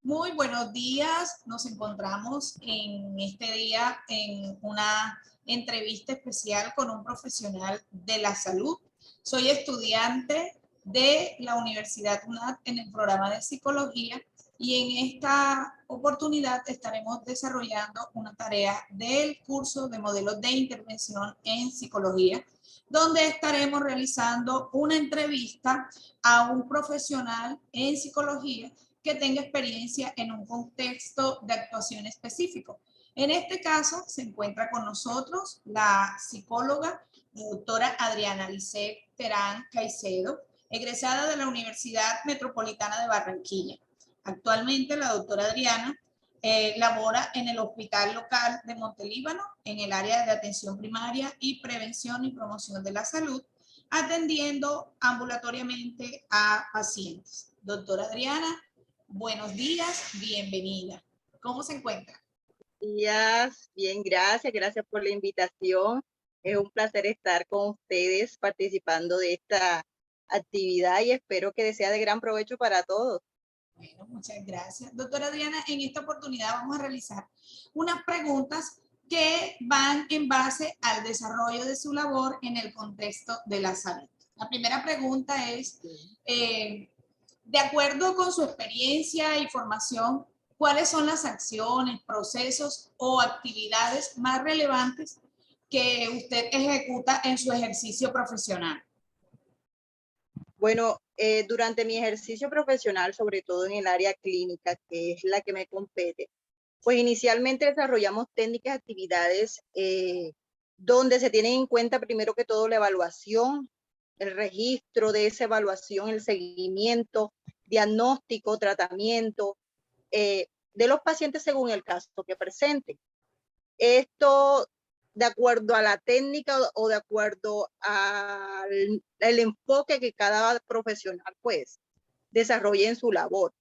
Muy buenos días. Nos encontramos en este día en una entrevista especial con un profesional de la salud. Soy estudiante de la Universidad UNAD en el programa de psicología y en esta oportunidad estaremos desarrollando una tarea del curso de modelos de intervención en psicología, donde estaremos realizando una entrevista a un profesional en psicología que tenga experiencia en un contexto de actuación específico. En este caso, se encuentra con nosotros la psicóloga doctora Adriana Lisset Terán Caicedo, egresada de la Universidad Metropolitana de Barranquilla. Actualmente, la doctora Adriana labora en el hospital local de Montelíbano, en el área de atención primaria y prevención y promoción de la salud, atendiendo ambulatoriamente a pacientes. Doctora Adriana, buenos días, bienvenida. ¿Cómo se encuentra? Días, bien, gracias por la invitación. Es un placer estar con ustedes participando de esta actividad y espero que sea de gran provecho para todos. Bueno, muchas gracias. Doctora Adriana, en esta oportunidad vamos a realizar unas preguntas que van en base al desarrollo de su labor en el contexto de la salud. La primera pregunta es, de acuerdo con su experiencia y formación, ¿cuáles son las acciones, procesos o actividades más relevantes que usted ejecuta en su ejercicio profesional? Bueno, durante mi ejercicio profesional, sobre todo en el área clínica, que es la que me compete, pues inicialmente desarrollamos técnicas, actividades donde se tienen en cuenta primero que todo la evaluación, el registro de esa evaluación, el seguimiento, diagnóstico, tratamiento de los pacientes según el caso que presenten. Esto de acuerdo a la técnica o de acuerdo al enfoque que cada profesional pues desarrolle en su labor.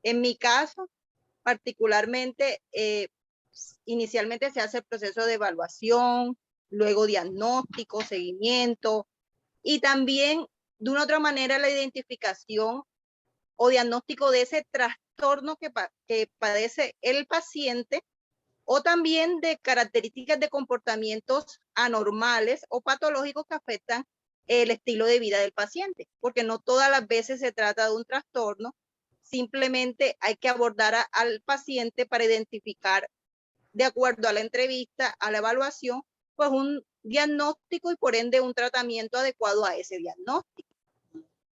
En mi caso, particularmente, inicialmente se hace el proceso de evaluación, luego diagnóstico, seguimiento y también de una otra manera la identificación o diagnóstico de ese trastorno que padece el paciente o también de características de comportamientos anormales o patológicos que afectan el estilo de vida del paciente, porque no todas las veces se trata de un trastorno, simplemente hay que abordar al paciente para identificar, de acuerdo a la entrevista, a la evaluación, pues un diagnóstico y por ende un tratamiento adecuado a ese diagnóstico.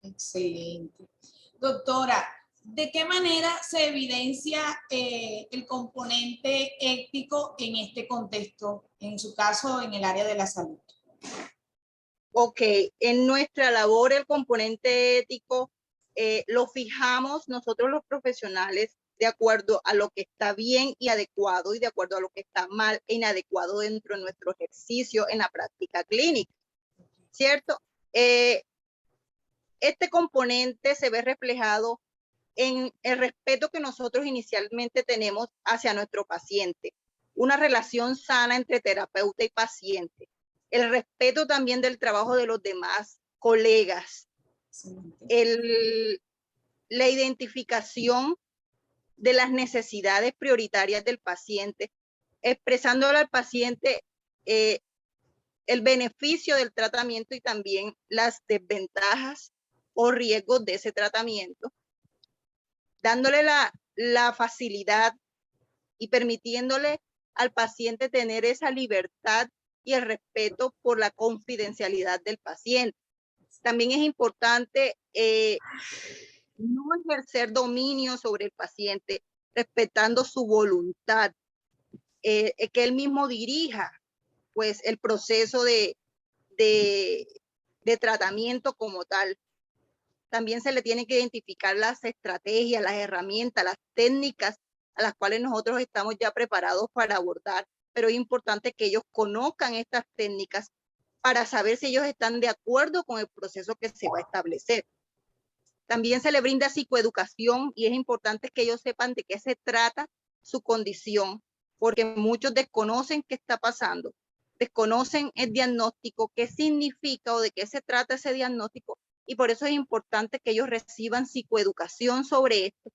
Excelente. Doctora, ¿de qué manera se evidencia el componente ético en este contexto, en su caso, en el área de la salud? Ok, en nuestra labor el componente ético lo fijamos nosotros los profesionales de acuerdo a lo que está bien y adecuado y de acuerdo a lo que está mal e inadecuado dentro de nuestro ejercicio en la práctica clínica, ¿cierto? Este componente se ve reflejado en el respeto que nosotros inicialmente tenemos hacia nuestro paciente, una relación sana entre terapeuta y paciente, el respeto también del trabajo de los demás colegas, la identificación de las necesidades prioritarias del paciente, expresándole al paciente el beneficio del tratamiento y también las desventajas o riesgos de ese tratamiento, dándole la facilidad y permitiéndole al paciente tener esa libertad y el respeto por la confidencialidad del paciente. También es importante no ejercer dominio sobre el paciente, respetando su voluntad, que él mismo dirija pues el proceso de tratamiento como tal. También se le tiene que identificar las estrategias, las herramientas, las técnicas a las cuales nosotros estamos ya preparados para abordar, pero es importante que ellos conozcan estas técnicas para saber si ellos están de acuerdo con el proceso que se va a establecer. También se le brinda psicoeducación y es importante que ellos sepan de qué se trata su condición, porque muchos desconocen qué está pasando, desconocen el diagnóstico, qué significa o de qué se trata ese diagnóstico, y por eso es importante que ellos reciban psicoeducación sobre esto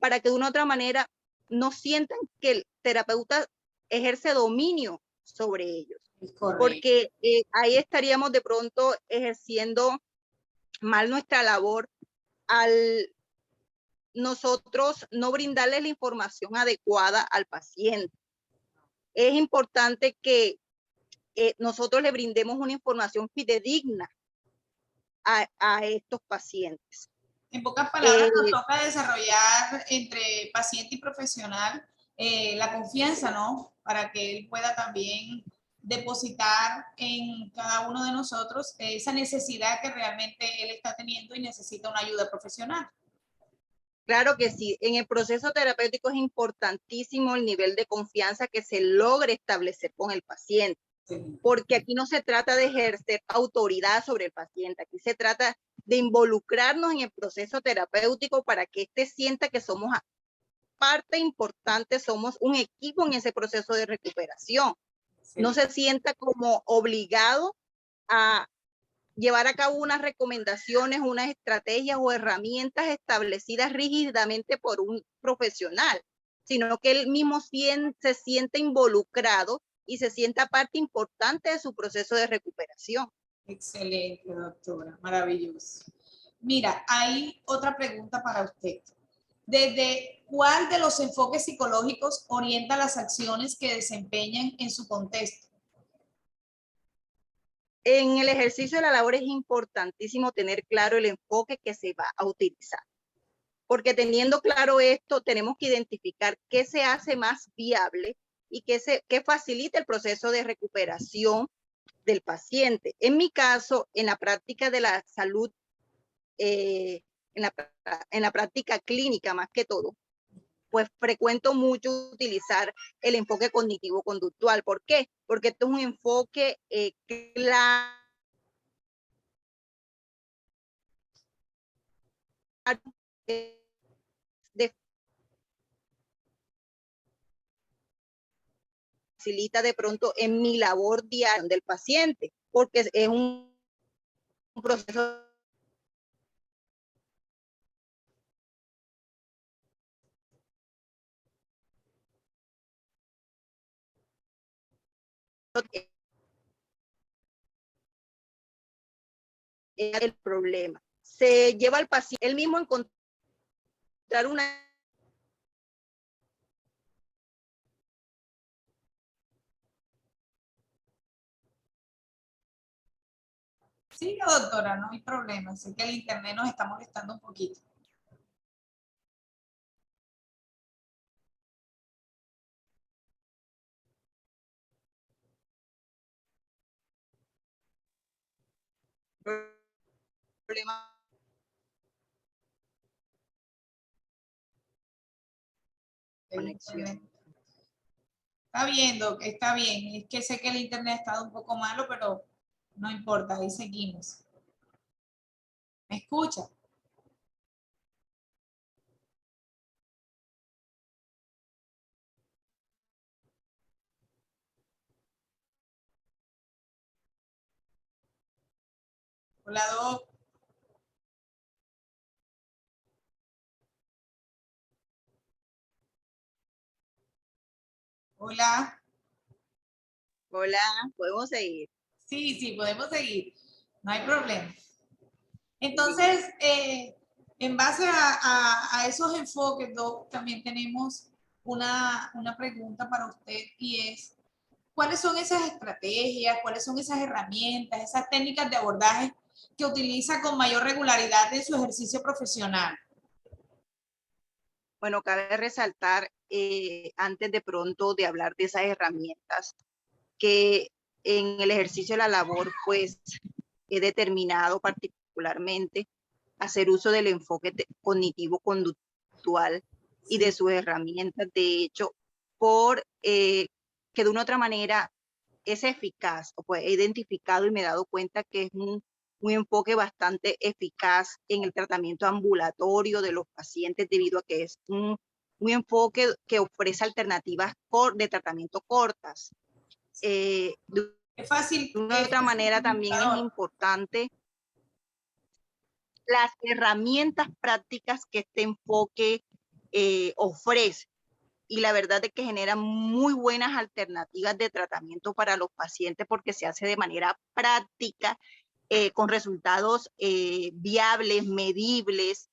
para que de una u otra manera no sientan que el terapeuta ejerce dominio sobre ellos. Porque ahí estaríamos de pronto ejerciendo mal nuestra labor al nosotros no brindarle la información adecuada al paciente. Es importante que nosotros le brindemos una información fidedigna a estos pacientes. En pocas palabras, nos toca desarrollar entre paciente y profesional la confianza, ¿no? Para que él pueda también depositar en cada uno de nosotros esa necesidad que realmente él está teniendo y necesita una ayuda profesional. Claro que sí, en el proceso terapéutico es importantísimo el nivel de confianza que se logre establecer con el paciente, porque aquí no se trata de ejercer autoridad sobre el paciente, aquí se trata de involucrarnos en el proceso terapéutico para que éste sienta que somos parte importante, somos un equipo en ese proceso de recuperación. No se sienta como obligado a llevar a cabo unas recomendaciones, unas estrategias o herramientas establecidas rígidamente por un profesional, sino que él mismo se siente involucrado y se sienta parte importante de su proceso de recuperación. Excelente, doctora, maravilloso. Mira, hay otra pregunta para usted. ¿Desde cuál de los enfoques psicológicos orienta las acciones que desempeñan en su contexto? En el ejercicio de la labor es importantísimo tener claro el enfoque que se va a utilizar, porque teniendo claro esto, tenemos que identificar qué se hace más viable y qué facilita el proceso de recuperación del paciente. En mi caso, en la práctica de la salud, en la práctica clínica más que todo, pues frecuento mucho utilizar el enfoque cognitivo-conductual. ¿Por qué? Porque esto es un enfoque claro de facilita de pronto en mi labor diaria del paciente, porque es un proceso el problema. Se lleva al paciente, él mismo encontrar una Sí, doctora, no hay problema. Sé que el internet nos está molestando un poquito. problema. Conexión. Está viendo, está bien. Es que sé que el internet ha estado un poco malo, pero no importa, ahí seguimos. ¿Me escucha? Hola, Doc. Hola. Hola, podemos seguir. Sí, sí, podemos seguir. No hay problema. Entonces, en base a esos enfoques, Doc, también tenemos una pregunta para usted y es, ¿cuáles son esas estrategias, cuáles son esas herramientas, esas técnicas de abordaje que utiliza con mayor regularidad en su ejercicio profesional? Bueno, cabe resaltar, antes de pronto de hablar de esas herramientas, que en el ejercicio de la labor, pues, he determinado particularmente hacer uso del enfoque cognitivo-conductual y de sus herramientas, de hecho, por que de una u otra manera es eficaz, o pues he identificado y me he dado cuenta que es un enfoque bastante eficaz en el tratamiento ambulatorio de los pacientes debido a que es un enfoque que ofrece alternativas de tratamiento cortas. Es fácil. De una u otra manera también es importante las herramientas prácticas que este enfoque ofrece. Y la verdad es que genera muy buenas alternativas de tratamiento para los pacientes porque se hace de manera práctica, con resultados viables, medibles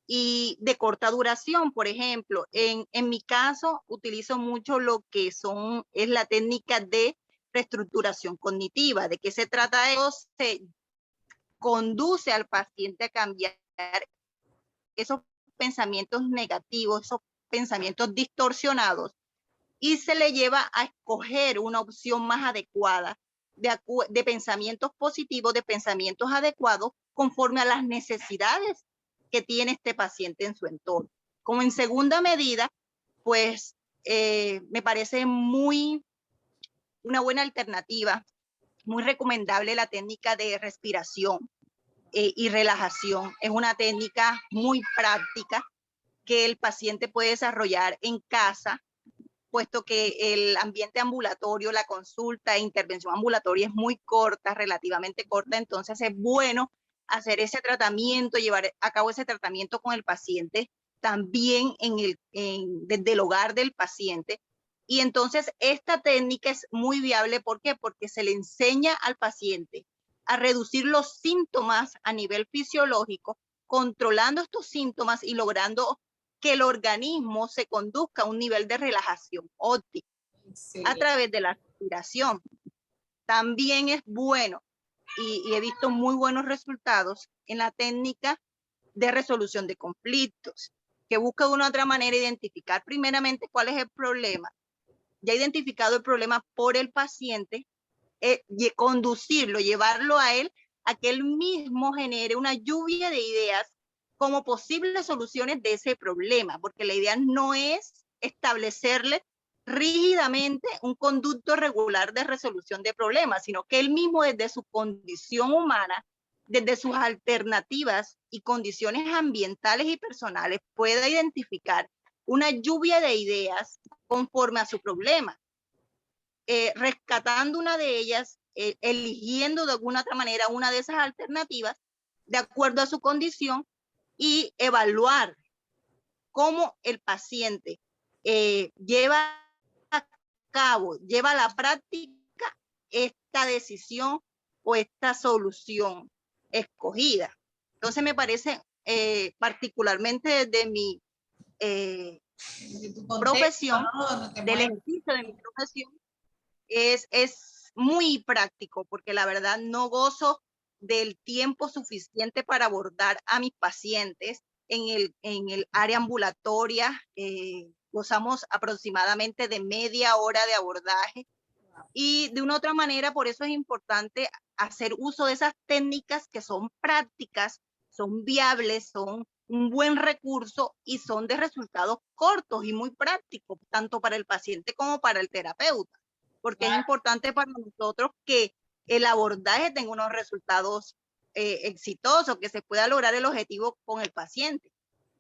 y de corta duración. Por ejemplo, en mi caso utilizo mucho lo que es la técnica de reestructuración cognitiva. ¿De qué se trata eso? Se conduce al paciente a cambiar esos pensamientos negativos, esos pensamientos distorsionados, y se le lleva a escoger una opción más adecuada de pensamientos positivos, de pensamientos adecuados conforme a las necesidades que tiene este paciente en su entorno. Como en segunda medida, pues me parece una buena alternativa, muy recomendable la técnica de respiración y relajación. Es una técnica muy práctica que el paciente puede desarrollar en casa, puesto que el ambiente ambulatorio, la consulta e intervención ambulatoria es muy corta, relativamente corta, entonces es bueno hacer ese tratamiento, llevar a cabo ese tratamiento con el paciente también desde el hogar del paciente. Y entonces esta técnica es muy viable, ¿por qué? Porque se le enseña al paciente a reducir los síntomas a nivel fisiológico, controlando estos síntomas y logrando que el organismo se conduzca a un nivel de relajación óptima a través de la respiración. También es bueno y he visto muy buenos resultados en la técnica de resolución de conflictos, que busca de una u otra manera identificar primeramente cuál es el problema. Ya identificado el problema por el paciente, conducirlo, llevarlo a él, a que él mismo genere una lluvia de ideas como posibles soluciones de ese problema, porque la idea no es establecerle rígidamente un conducto regular de resolución de problemas, sino que él mismo desde su condición humana, desde sus alternativas y condiciones ambientales y personales, pueda identificar una lluvia de ideas conforme a su problema, rescatando una de ellas, eligiendo de alguna otra manera una de esas alternativas de acuerdo a su condición y evaluar cómo el paciente lleva a cabo, lleva a la práctica esta decisión o esta solución escogida. Entonces me parece particularmente desde mi profesión, ¿no? del ejercicio de mi profesión, es muy práctico porque la verdad no gozo del tiempo suficiente para abordar a mis pacientes en el área ambulatoria. Gozamos aproximadamente de media hora de abordaje y de una u otra manera, por eso es importante hacer uso de esas técnicas que son prácticas, son viables, son un buen recurso y son de resultados cortos y muy prácticos, tanto para el paciente como para el terapeuta, porque es importante para nosotros que el abordaje tenga unos resultados exitosos, que se pueda lograr el objetivo con el paciente.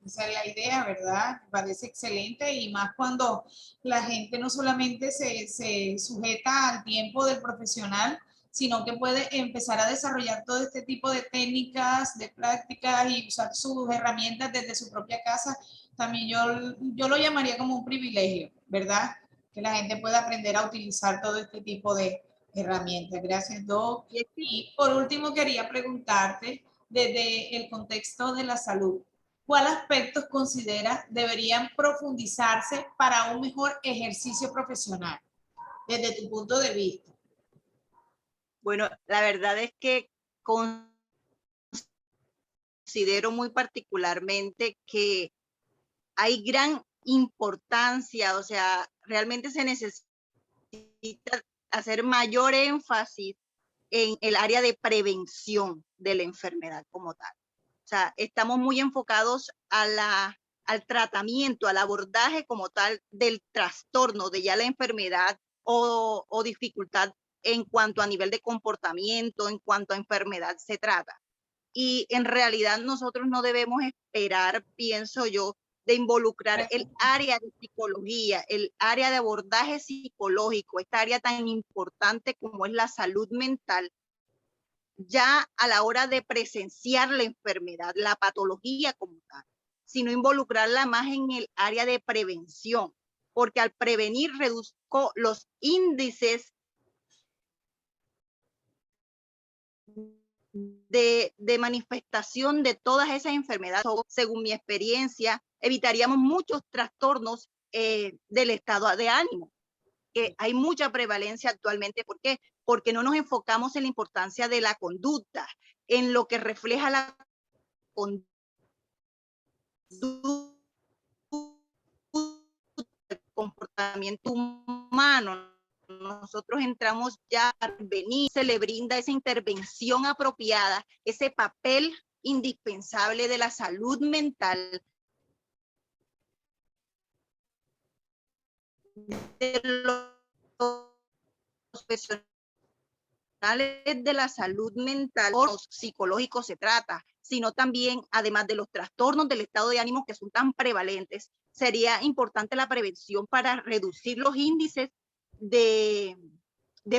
Esa es la idea, ¿verdad? Me parece excelente y más cuando la gente no solamente se sujeta al tiempo del profesional, sino que puede empezar a desarrollar todo este tipo de técnicas, de prácticas y usar sus herramientas desde su propia casa. También yo lo llamaría como un privilegio, ¿verdad? Que la gente pueda aprender a utilizar todo este tipo de herramientas. Gracias, Doc. Y por último, quería preguntarte, desde el contexto de la salud, ¿cuál aspectos considera deberían profundizarse para un mejor ejercicio profesional, desde tu punto de vista? Bueno, la verdad es que considero muy particularmente que hay gran importancia, o sea, realmente se necesita hacer mayor énfasis en el área de prevención de la enfermedad como tal. O sea, estamos muy enfocados al tratamiento, al abordaje como tal del trastorno de ya la enfermedad o dificultad en cuanto a nivel de comportamiento, en cuanto a enfermedad se trata. Y en realidad nosotros no debemos esperar, pienso yo, de involucrar el área de psicología, el área de abordaje psicológico, esta área tan importante como es la salud mental, ya a la hora de presenciar la enfermedad, la patología como tal, sino involucrarla más en el área de prevención, porque al prevenir reduzco los índices de manifestación de todas esas enfermedades. Según mi experiencia, evitaríamos muchos trastornos del estado de ánimo, que hay mucha prevalencia actualmente. ¿Por qué? Porque no nos enfocamos en la importancia de la conducta, en lo que refleja la conducta, el comportamiento humano. Nosotros entramos ya a venir, se le brinda esa intervención apropiada, ese papel indispensable de la salud mental, de los profesionales de la salud mental, los psicológicos se trata, sino también, además de los trastornos del estado de ánimo que son tan prevalentes, sería importante la prevención para reducir los índices de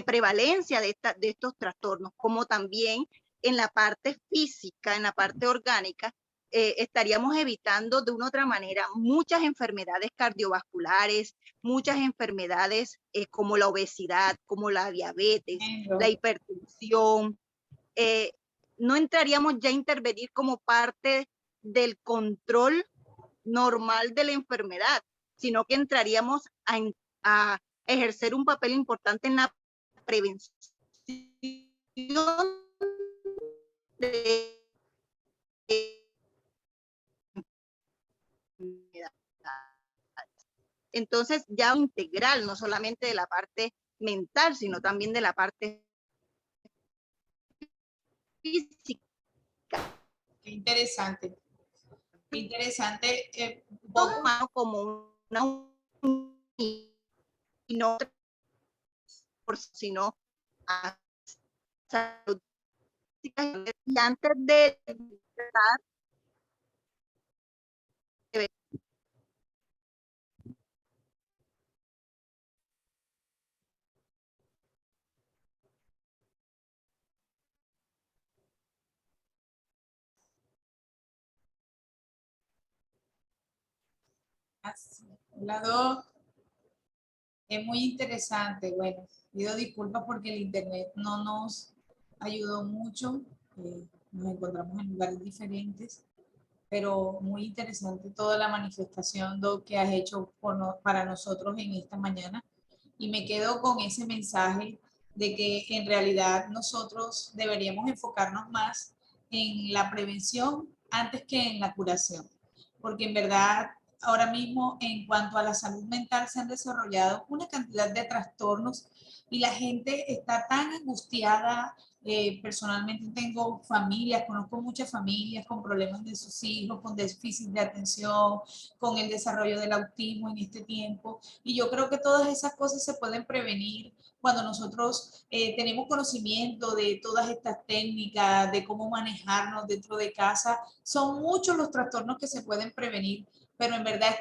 prevalencia de estos trastornos, como también en la parte física, en la parte orgánica, estaríamos evitando de una u otra manera muchas enfermedades cardiovasculares, muchas enfermedades como la obesidad, como la diabetes, la hipertensión. No entraríamos ya a intervenir como parte del control normal de la enfermedad, sino que entraríamos a ejercer un papel importante en la prevención de entonces ya integral, no solamente de la parte mental, sino también de la parte física. Qué interesante. Qué interesante. Como una y no sino a salud. Y antes de la dos es muy interesante. Bueno, pido disculpas porque el internet no nos ayudó mucho. Nos encontramos en lugares diferentes, pero muy interesante toda la manifestación, Doc, que has hecho para nosotros en esta mañana. Y me quedo con ese mensaje de que en realidad nosotros deberíamos enfocarnos más en la prevención antes que en la curación, porque en verdad ahora mismo en cuanto a la salud mental se han desarrollado una cantidad de trastornos y la gente está tan angustiada. Personalmente tengo familias, conozco muchas familias con problemas de sus hijos, con déficit de atención, con el desarrollo del autismo en este tiempo. Y yo creo que todas esas cosas se pueden prevenir cuando nosotros tenemos conocimiento de todas estas técnicas, de cómo manejarnos dentro de casa. Son muchos los trastornos que se pueden prevenir, pero en verdad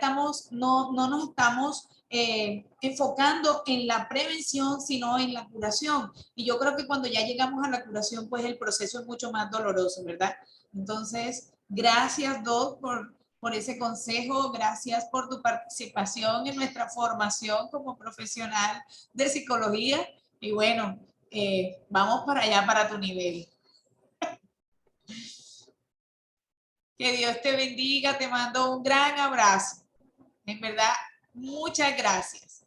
no nos estamos enfocando en la prevención, sino en la curación. Y yo creo que cuando ya llegamos a la curación, pues el proceso es mucho más doloroso, ¿verdad? Entonces, gracias, Doc, por ese consejo, gracias por tu participación en nuestra formación como profesional de psicología y bueno, vamos para allá, para tu nivel. Que Dios te bendiga, te mando un gran abrazo. En verdad, muchas gracias.